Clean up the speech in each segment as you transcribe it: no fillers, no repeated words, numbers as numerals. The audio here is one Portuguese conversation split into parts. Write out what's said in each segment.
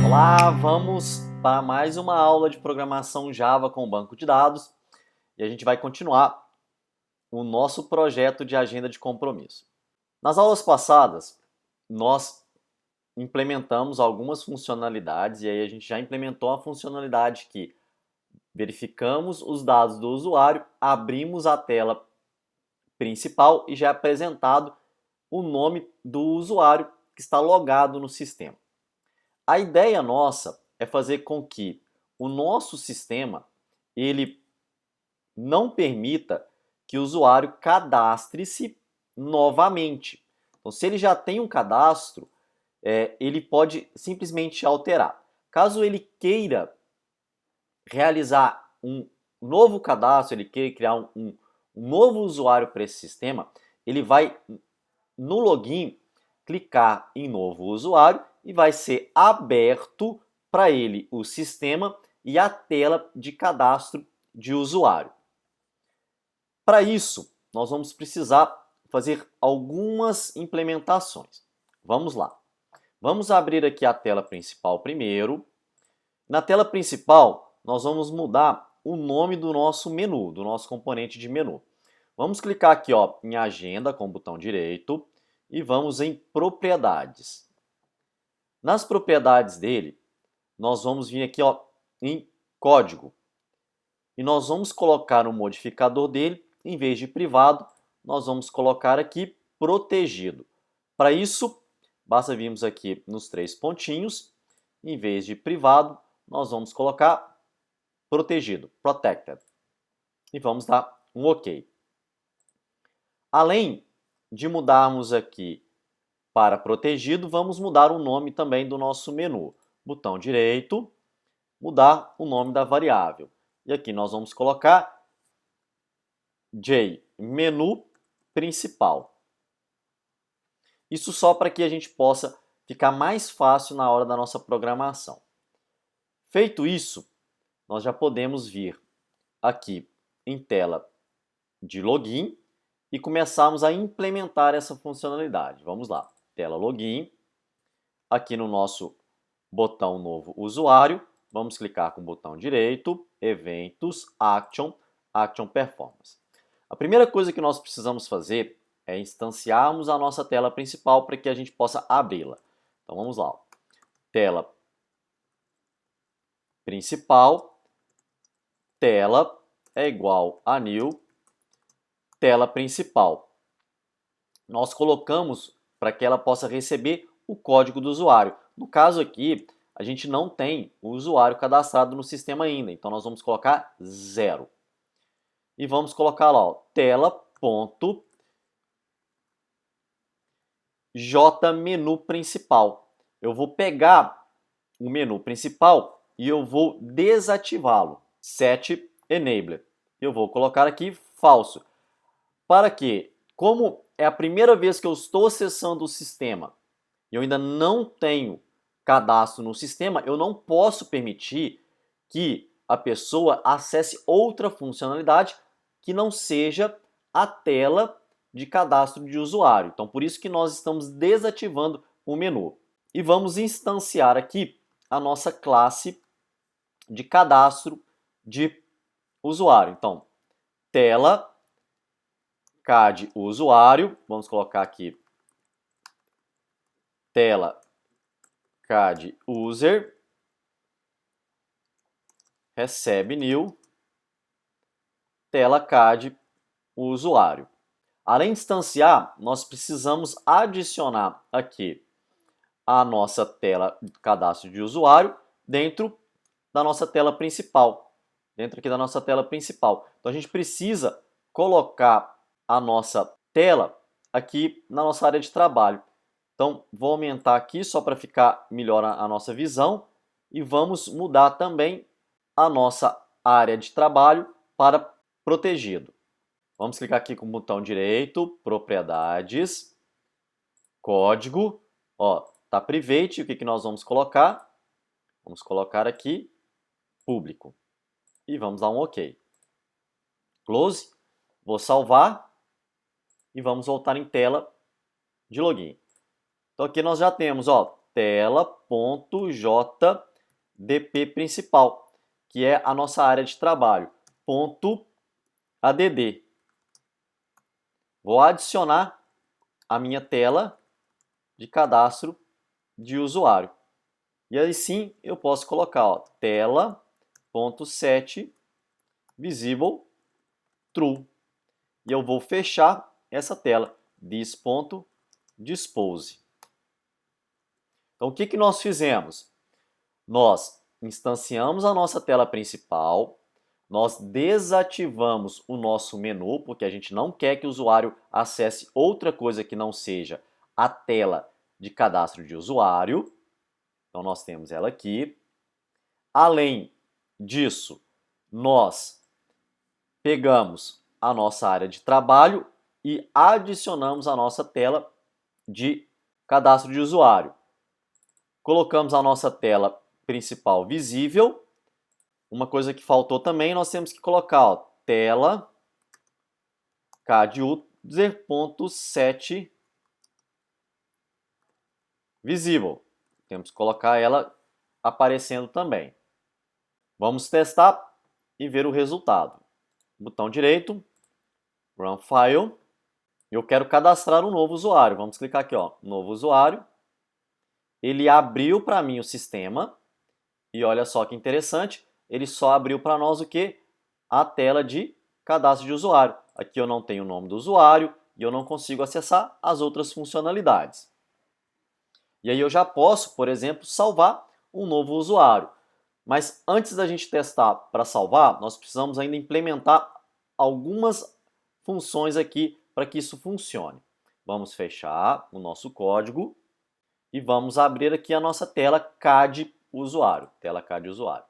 Olá, vamos para mais uma aula de programação Java com banco de dados e a gente vai continuar o nosso projeto de agenda de compromisso. Nas aulas passadas, nós implementamos algumas funcionalidades e aí a gente já implementou a funcionalidade que verificamos os dados do usuário, abrimos a tela principal e já é apresentado o nome do usuário que está logado no sistema. A ideia nossa é fazer com que o nosso sistema ele não permita que o usuário cadastre-se novamente. Então, se ele já tem um cadastro, ele pode simplesmente alterar. Caso ele queira realizar um novo cadastro, ele queira criar um novo usuário para esse sistema, ele vai no login clicar em novo usuário e vai ser aberto para ele o sistema e a tela de cadastro de usuário. Para isso, nós vamos precisar fazer algumas implementações. Vamos lá. Vamos abrir aqui a tela principal primeiro. Na tela principal, nós vamos mudar o nome do nosso menu, do nosso componente de menu. Vamos clicar aqui em Agenda com o botão direito e vamos em Propriedades. Nas propriedades dele, nós vamos vir aqui em Código. E nós vamos colocar um modificador dele, em vez de privado, nós vamos colocar aqui protegido. Para isso, basta virmos aqui nos três pontinhos, em vez de privado, nós vamos colocar protegido, protected. E vamos dar um OK. Além de mudarmos aqui para protegido, vamos mudar o nome também do nosso menu. Botão direito, mudar o nome da variável. E aqui nós vamos colocar menu principal. Isso só para que a gente possa ficar mais fácil na hora da nossa programação. Feito isso, nós já podemos vir aqui em tela de login e começarmos a implementar essa funcionalidade. Vamos lá. Tela login, aqui no nosso botão novo usuário, vamos clicar com o botão direito, eventos, action performance. A primeira coisa que nós precisamos fazer é instanciarmos a nossa tela principal para que a gente possa abri-la. Então vamos lá, tela principal, tela é igual a new, tela principal. Nós colocamos para que ela possa receber o código do usuário. No caso aqui, a gente não tem o usuário cadastrado no sistema ainda, então nós vamos colocar 0. E vamos colocar lá, tela.jmenu principal. Eu vou pegar o menu principal e eu vou desativá-lo, set enabler. Eu vou colocar aqui falso. Para que, como é a primeira vez que eu estou acessando o sistema e eu ainda não tenho cadastro no sistema, eu não posso permitir que a pessoa acesse outra funcionalidade que não seja a tela de cadastro de usuário. Então, por isso que nós estamos desativando o menu. E vamos instanciar aqui a nossa classe de cadastro de usuário. Então, tela CAD usuário, vamos colocar aqui tela CAD user, recebe new, tela CAD usuário. Além de instanciar, nós precisamos adicionar aqui a nossa tela de cadastro de usuário dentro da nossa tela principal. Dentro aqui da nossa tela principal. Então a gente precisa colocar a nossa tela aqui na nossa área de trabalho. Então, vou aumentar aqui só para ficar melhor a nossa visão e vamos mudar também a nossa área de trabalho para protegido. Vamos clicar aqui com o botão direito, propriedades, código, tá private, o que nós vamos colocar? Vamos colocar aqui público e vamos dar um OK. Close, vou salvar e vamos voltar em tela de login. Então aqui nós já temos, tela.jdp principal, que é a nossa área de trabalho, .add. Vou adicionar a minha tela de cadastro de usuário. E aí sim eu posso colocar ó, tela.set visible true. E eu vou fechar essa tela, this.dispose. Então o que nós fizemos? Nós instanciamos a nossa tela principal, nós desativamos o nosso menu, porque a gente não quer que o usuário acesse outra coisa que não seja a tela de cadastro de usuário. Então nós temos ela aqui. Além disso, nós pegamos a nossa área de trabalho e adicionamos a nossa tela de cadastro de usuário. Colocamos a nossa tela principal visível. Uma coisa que faltou também, nós temos que colocar ó, tela caduser.set visible. Temos que colocar ela aparecendo também. Vamos testar e ver o resultado. Botão direito, Run File. Eu quero cadastrar um novo usuário. Vamos clicar aqui, ó, novo usuário. Ele abriu para mim o sistema. E olha só que interessante, ele só abriu para nós o que? A tela de cadastro de usuário. Aqui eu não tenho o nome do usuário e eu não consigo acessar as outras funcionalidades. E aí eu já posso, por exemplo, salvar um novo usuário. Mas antes da gente testar para salvar, nós precisamos ainda implementar algumas funções aqui para que isso funcione. Vamos fechar o nosso código e vamos abrir aqui a nossa tela CAD usuário, tela CAD usuário.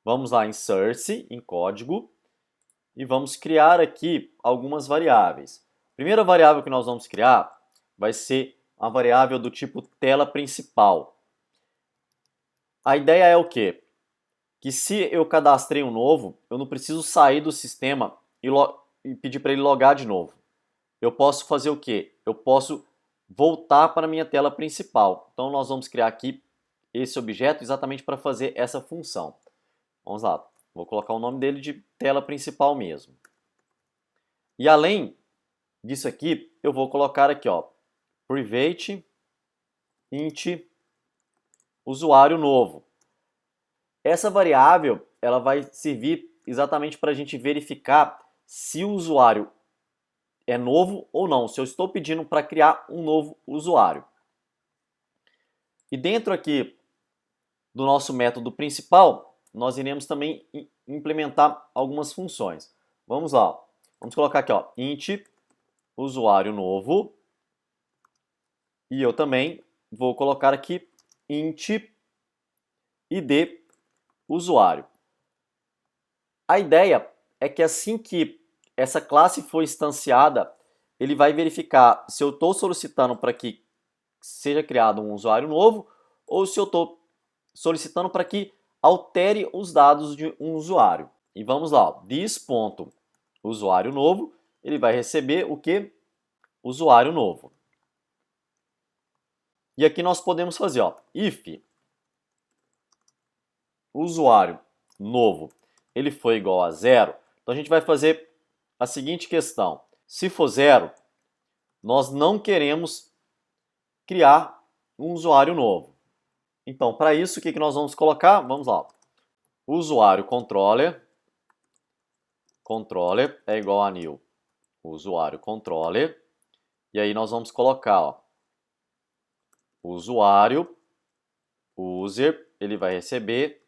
Vamos lá em Source, em código, e vamos criar aqui algumas variáveis. A primeira variável que nós vamos criar vai ser uma variável do tipo tela principal. A ideia é o quê? Que se eu cadastrei um novo, eu não preciso sair do sistema e pedir para ele logar de novo. Eu posso fazer o quê? Eu posso voltar para a minha tela principal. Então nós vamos criar aqui esse objeto exatamente para fazer essa função. Vamos lá, vou colocar o nome dele de tela principal mesmo. E além disso aqui, eu vou colocar aqui, ó, private int usuário novo. Essa variável ela vai servir exatamente para a gente verificar se o usuário é novo ou não, se eu estou pedindo para criar um novo usuário. E dentro aqui do nosso método principal, nós iremos também implementar algumas funções. Vamos lá, vamos colocar aqui, ó, int usuário novo, e eu também vou colocar aqui int id usuário. A ideia é que assim que essa classe for instanciada, ele vai verificar se eu estou solicitando para que seja criado um usuário novo ou se eu estou solicitando para que altere os dados de um usuário. E vamos lá, this.usuário novo, ele vai receber o que? Usuário novo. E aqui nós podemos fazer, ó, if usuário novo ele foi igual a 0, então a gente vai fazer a seguinte questão. Se for 0, nós não queremos criar um usuário novo. Então, para isso, o que nós vamos colocar? Vamos lá. Usuário controller é igual a new usuário controller. E aí nós vamos colocar, ó, usuário, user, ele vai receber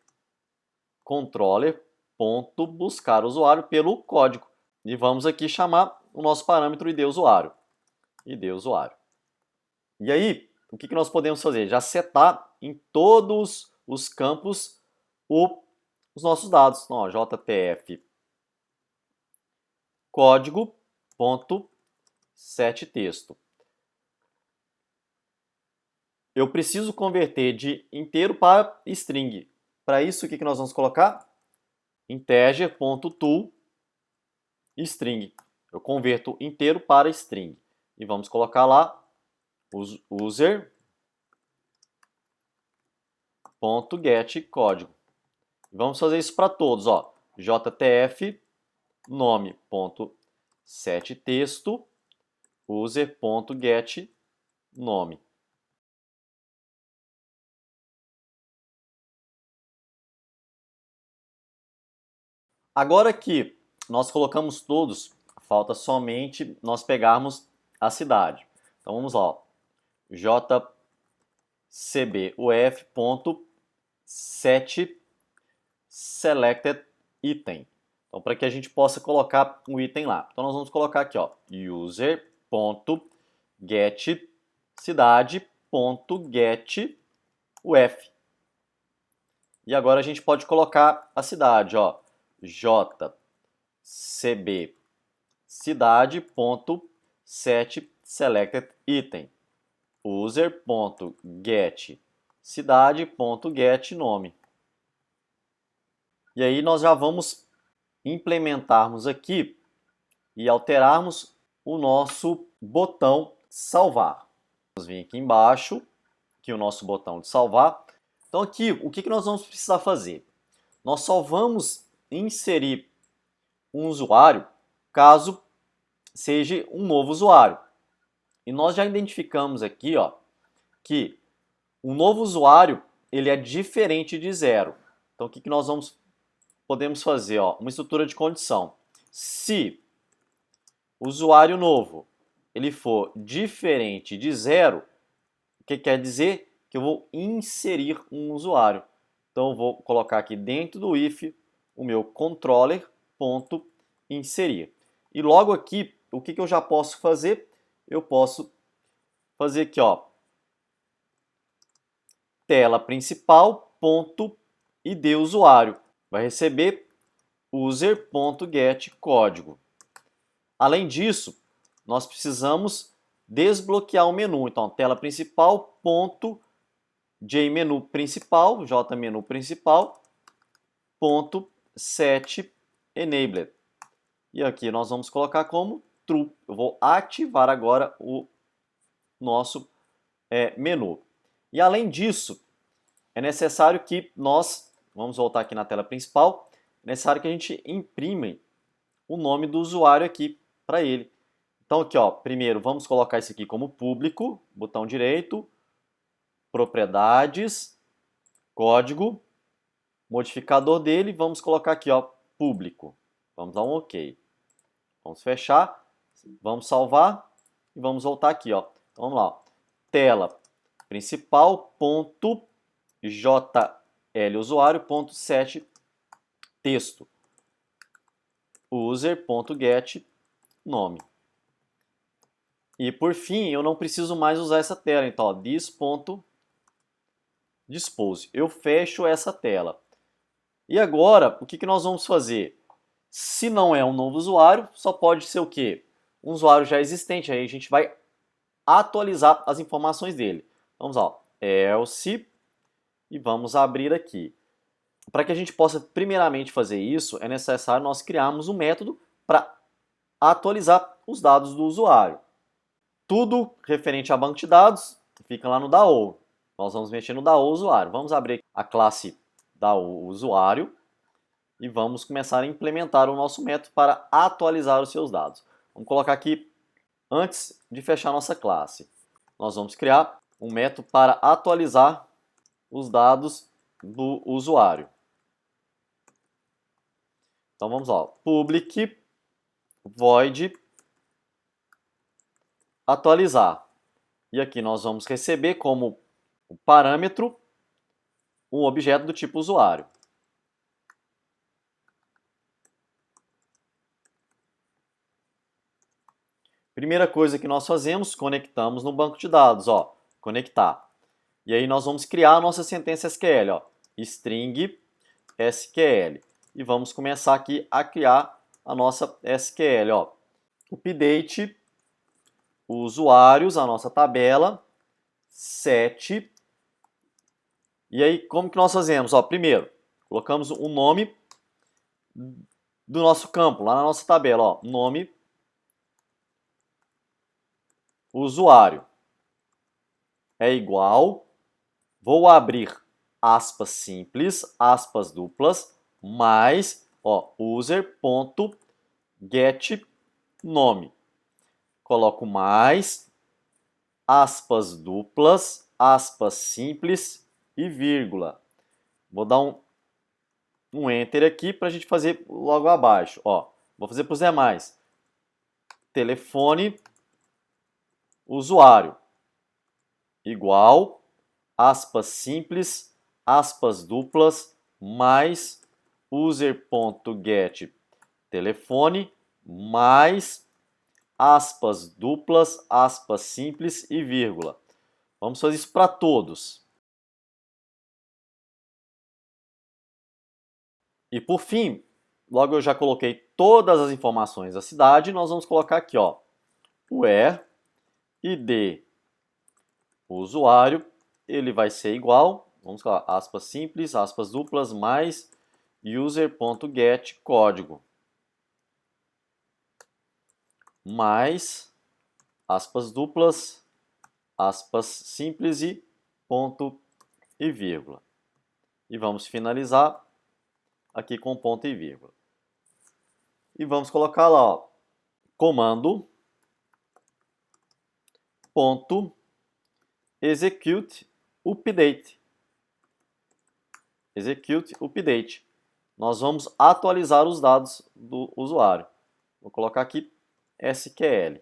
controller.buscar usuário pelo código. E vamos aqui chamar o nosso parâmetro id usuário. id usuário. E aí, o que nós podemos fazer? Já setar em todos os campos os nossos dados. Então, ó, JTF código.setTexto. Eu preciso converter de inteiro para string. Para isso, o que nós vamos colocar? Integer.to string. Eu converto inteiro para string. E vamos colocar lá user user.getCódigo. Vamos fazer isso para todos, ó. JTF nome.setTexto user.getNome. Agora que nós colocamos todos, falta somente nós pegarmos a cidade. Então vamos lá, ó. jcbuf.setSelectedItem. Então, para que a gente possa colocar um item lá. Então, nós vamos colocar aqui, ó, user.getCidade.getUF. E agora a gente pode colocar a cidade, ó, jcbcidade.setSelectedItem. user.getCidade.getNome. E aí nós já vamos implementarmos aqui e alterarmos o nosso botão salvar. Vamos vir aqui embaixo, aqui o nosso botão de salvar. Então aqui, o que nós vamos precisar fazer? Nós só vamos inserir um usuário caso seja um novo usuário. E nós já identificamos aqui, ó, que um novo usuário ele é diferente de zero. Então o que nós podemos fazer? Ó, uma estrutura de condição. Se o usuário novo ele for diferente de zero, o que quer dizer? Que eu vou inserir um usuário. Então eu vou colocar aqui dentro do if o meu controller.inserir. E logo aqui, o que eu já posso fazer? Eu posso fazer aqui, ó, tela principal, ponto, id usuário. Vai receber user.getCódigo. Além disso, nós precisamos desbloquear o menu. Então, tela principal, ponto, jmenu principal, jmenu principal, ponto, set enabled. E aqui nós vamos colocar como true. Eu vou ativar agora o nosso menu. E além disso, é necessário que nós, vamos voltar aqui na tela principal, é necessário que a gente imprime o nome do usuário aqui para ele. Então aqui, ó, primeiro vamos colocar isso aqui como público, botão direito, propriedades, código, modificador dele, vamos colocar aqui, ó, público. Vamos dar um OK. Vamos fechar, vamos salvar e vamos voltar aqui, ó. Então vamos lá, ó. Tela principal ponto jlusuário.set texto user.getNome. E por fim, eu não preciso mais usar essa tela, então, ó, this.dispose. Eu fecho essa tela. E agora, o que nós vamos fazer? Se não é um novo usuário, só pode ser o quê? Um usuário já existente, aí a gente vai atualizar as informações dele. Vamos lá, else, e vamos abrir aqui. Para que a gente possa primeiramente fazer isso, é necessário nós criarmos um método para atualizar os dados do usuário. Tudo referente a banco de dados fica lá no DAO. Nós vamos mexer no DAO usuário. Vamos abrir a classe DAO usuário e vamos começar a implementar o nosso método para atualizar os seus dados. Vamos colocar aqui, antes de fechar nossa classe, nós vamos criar um método para atualizar os dados do usuário. Então vamos lá, public void atualizar. E aqui nós vamos receber como parâmetro um objeto do tipo usuário. Primeira coisa que nós fazemos, conectamos no banco de dados, ó, conectar. E aí nós vamos criar a nossa sentença SQL, ó, string SQL. E vamos começar aqui a criar a nossa SQL, ó. Update usuários, a nossa tabela, set. E aí, como que nós fazemos? Ó, primeiro, colocamos o nome do nosso campo, lá na nossa tabela, ó, nome usuário é igual, vou abrir aspas simples, aspas duplas, mais, ó, user.getNome. Coloco mais, aspas duplas, aspas simples e vírgula. Vou dar um Enter aqui para a gente fazer logo abaixo. Ó, vou fazer para os demais. Telefone, usuário, igual, aspas simples, aspas duplas, mais user.get telefone, mais aspas duplas, aspas simples e vírgula. Vamos fazer isso para todos. E por fim, logo eu já coloquei todas as informações da cidade, nós vamos colocar aqui, ó, where id usuário, ele vai ser igual, vamos colocar aspas simples, aspas duplas, mais user.get código, mais aspas duplas, aspas simples e ponto e vírgula. E vamos finalizar aqui com ponto e vírgula. E vamos colocar lá, ó, comando ponto execute update. Execute update. Nós vamos atualizar os dados do usuário. Vou colocar aqui SQL.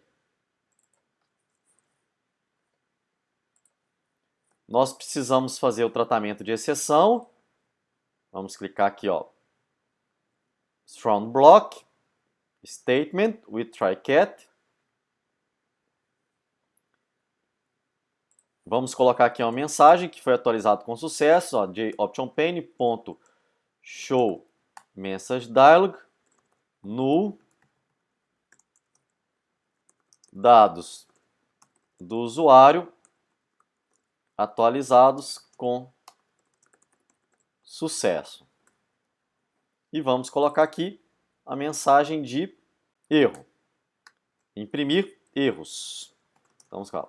Nós precisamos fazer o tratamento de exceção. Vamos clicar aqui, ó, from block, statement with try-cat. Vamos colocar aqui uma mensagem que foi atualizado com sucesso, ó, de optionpane.show message dialog null dados do usuário atualizados com sucesso. E vamos colocar aqui a mensagem de erro. Imprimir erros. Vamos lá.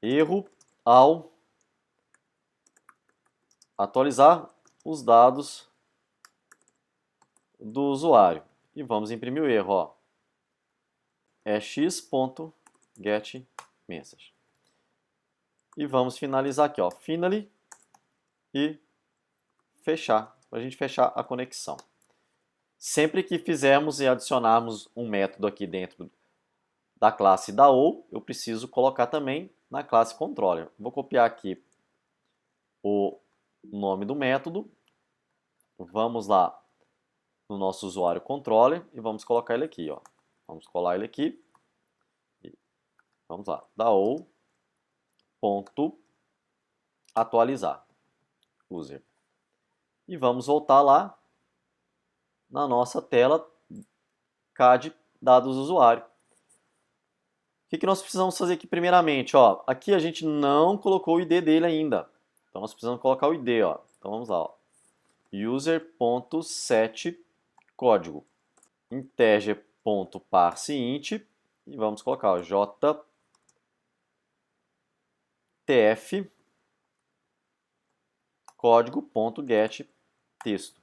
Erro ao atualizar os dados do usuário. E vamos imprimir o erro, ó. É x.getMessage. E vamos finalizar aqui, ó, finally, e fechar, para a gente fechar a conexão. Sempre que fizermos e adicionarmos um método aqui dentro da classe da ou, eu preciso colocar também na classe controller. Vou copiar aqui o nome do método, vamos lá no nosso usuário controller e vamos colocar ele aqui, ó. Vamos colar ele aqui. E vamos lá, da ou ponto atualizar user. E vamos voltar lá na nossa tela CAD dados do usuário. O que nós precisamos fazer aqui primeiramente? Ó, aqui a gente não colocou o ID dele ainda. Então nós precisamos colocar o ID. Ó. Então vamos lá. Ó. User.set código. Integer.parseInt. E vamos colocar o JTF código.get texto.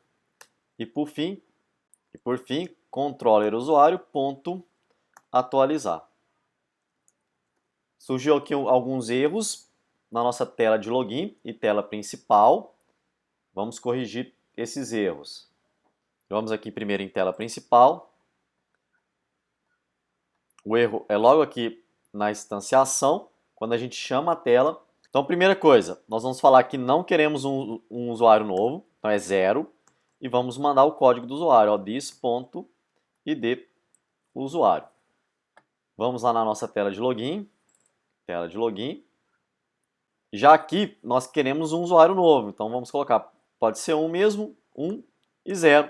E por fim, controller usuário.atualizar. Surgiu aqui alguns erros na nossa tela de login e tela principal. Vamos corrigir esses erros. Vamos aqui primeiro em tela principal. O erro é logo aqui na instanciação, quando a gente chama a tela. Então, primeira coisa, nós vamos falar que não queremos um usuário novo, então é 0. E vamos mandar o código do usuário, ó, this.id usuário. Vamos lá na nossa tela de login. Tela de login. Já aqui, nós queremos um usuário novo. Então, vamos colocar, pode ser 1 mesmo, 1 e 0.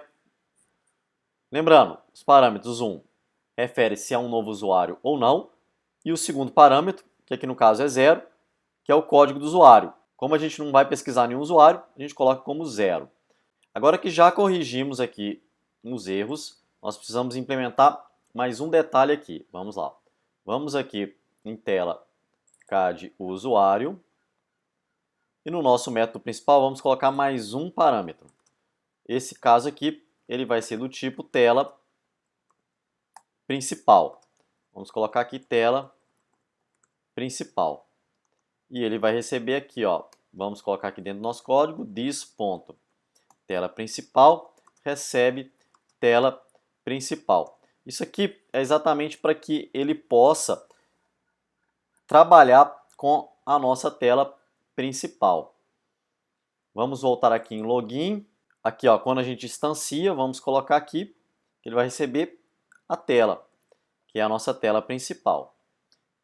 Lembrando, os parâmetros 1 refere-se a um novo usuário ou não. E o segundo parâmetro, que aqui no caso é 0, que é o código do usuário. Como a gente não vai pesquisar nenhum usuário, a gente coloca como 0. Agora que já corrigimos aqui os erros, nós precisamos implementar mais um detalhe aqui. Vamos lá. Vamos aqui em tela CAD usuário E no nosso método principal, vamos colocar mais um parâmetro. Esse caso aqui, ele vai ser do tipo tela principal. Vamos colocar aqui tela principal. E ele vai receber aqui, ó, vamos colocar aqui dentro do nosso código, this.tela principal recebe tela principal. Isso aqui é exatamente para que ele possa trabalhar com a nossa tela principal. Vamos voltar aqui em login. Aqui, ó, quando a gente instancia, vamos colocar aqui que ele vai receber a tela, que é a nossa tela principal.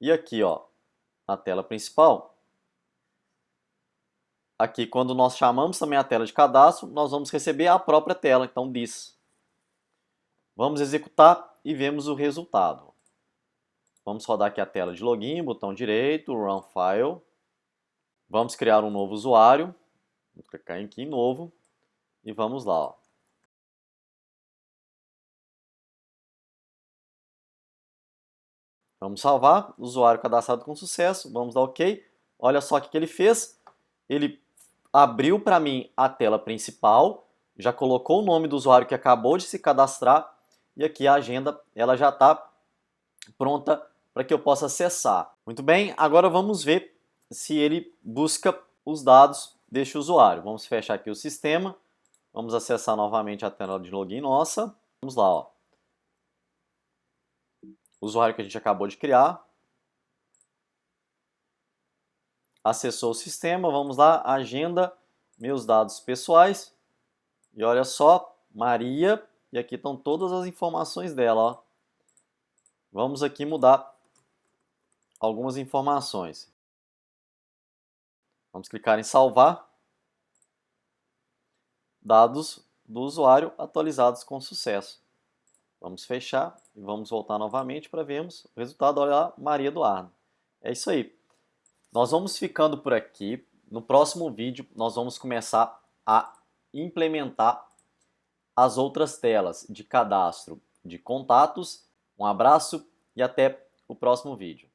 E aqui, ó, na tela principal, aqui quando nós chamamos também a tela de cadastro, nós vamos receber a própria tela, então this. Vamos executar e vemos o resultado. Vamos rodar aqui a tela de login, botão direito, Run File. Vamos criar um novo usuário. Vou clicar aqui em novo e vamos lá, ó. Vamos salvar, usuário cadastrado com sucesso, vamos dar OK. Olha só o que ele fez. Ele abriu para mim a tela principal, já colocou o nome do usuário que acabou de se cadastrar e aqui a agenda ela já está pronta para que eu possa acessar. Muito bem, agora vamos ver se ele busca os dados deste usuário. Vamos fechar aqui o sistema, vamos acessar novamente a tela de login nossa. Vamos lá, ó. O usuário que a gente acabou de criar. Acessou o sistema, vamos lá, agenda, meus dados pessoais. E olha só, Maria, e aqui estão todas as informações dela, ó. Vamos aqui mudar algumas informações. Vamos clicar em salvar. Dados do usuário atualizados com sucesso. Vamos fechar e vamos voltar novamente para vermos o resultado. Olha lá, Maria Eduardo. É isso aí. Nós vamos ficando por aqui. No próximo vídeo, nós vamos começar a implementar as outras telas de cadastro de contatos. Um abraço e até o próximo vídeo.